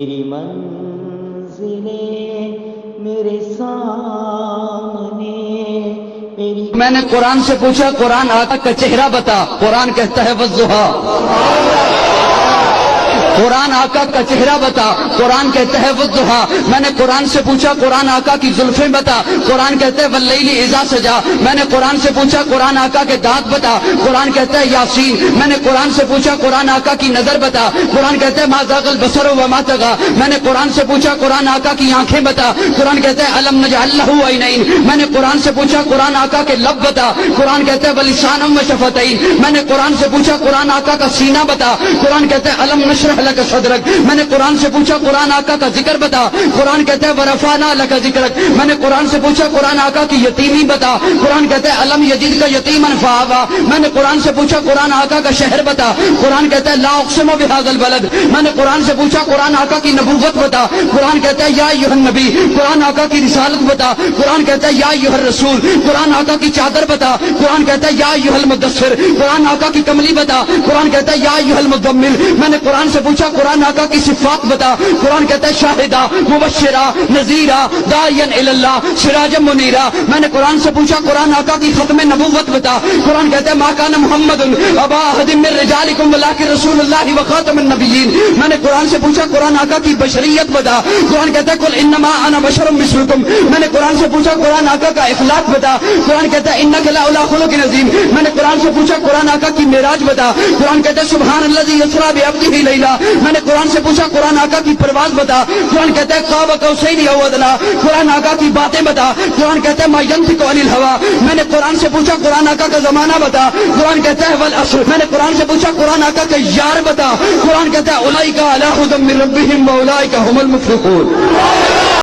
میری منزلیں میرے سامنے میری میں نے قرآن سے پوچھا قرآن آقا کا چہرہ بتا، قرآن کہتا ہے والضحیٰ۔ قرآن آقا کا چہرہ بتا، قرآن کہتا ہے والضحیٰ۔ میں نے قرآن سے پوچھا قرآن آقا کی زلفیں بتا، قرآن کہتا ہے واللیل اذا سجا۔ میں نے قرآن سے پوچھا قرآن آقا کے دانت بتا، قرآن کہتا ہے یاسین۔ میں نے قرآن سے پوچھا قرآن آقا کی نظر بتا، قرآن کہتا ہے ما زاغ البصر وما طغى۔ میں نے قرآن سے پوچھا قرآن آقا کی آنکھیں بتا، قرآن کہتا ہے الم نجعل له عینین۔ میں نے قرآن سے پوچھا قرآن آقا کے لب بتا، قرآن کہتا ہے ولسانا وشفتین۔ میں نے قرآن سے پوچھا قرآن آقا کا سینہ بتا، قرآن کہتا ہے الم نشرح لک صدرک۔ میں نے قرآن سے پوچھا قرآن آقا کا ذکر بتا، قرآن کہتا ہے ورفعنا لک ذکرک۔ میں نے قرآن سے پوچھا قرآن آقا کی یتیمی بتا، قرآن کہتا ہے الم یجدک یتیما فآوی۔ میں نے قرآن سے پوچھا قرآن آقا کا شہر بتا، قرآن کہتا ہے لا اقسم بہذا البلد۔ میں نے قرآن سے پوچھا قرآن آقا کی نبوت بتا، قرآن کہتا ہے یا ایھا النبی۔ قرآن آقا کی رسالت بتا، قرآن کہتا ہے یا ایھا الرسول۔ قرآن آقا کی چادر بتا، قرآن کہتا ہے یا ایھا المدثر۔ قرآن آقا کی کملی بتا، قرآن کہتا ہے یا ایھا المزمل۔ میں نے قرآن سے پوچھا قرآن آقا کی صفات بتا، قرآن کہتا ہے شاہدہ مبشرہ نذیرہ داعیا الی اللہ سراجا منیرہ۔ میں نے قرآن سے پوچھا قرآن آقا کی ختم نبوت بتا، قرآن کہتا ہے ما کان محمد ابا احد من رجالکم ولکن رسول اللہ وخاتم النبیین۔ میں نے قرآن سے پوچھا قرآن آقا کی بشریت بتا، قرآن کہتا ہے قل انما انا بشر مثلکم۔ میں نے قرآن سے پوچھا قرآن آقا کا اخلاق بتا، قرآن کہتا ہے انک لعلی خلق عظیم۔ میں نے قرآن سے پوچھا قرآن آقا کی معراج بتا، قرآن کہتا ہے سبحان الذی اسری بعبدہ لیلا۔ میں نے قرآن سے پوچھا قرآن آقا کی پرواز بتا، قرآن کہتا ہے قاب قوسین او ادنی۔ قرآن آقا کی باتیں بتا، قرآن کہتا ہے ما ینطق عن الهوى۔ میں نے قرآن سے پوچھا قرآن آقا کا زمانہ بتا، قرآن کہتا ہے والعصر۔ میں نے قرآن سے پوچھا قرآن آقا کا یار بتا، قرآن کہتا ہے اولئک علی ھدی من ربہم واولئک ھم المفلحون۔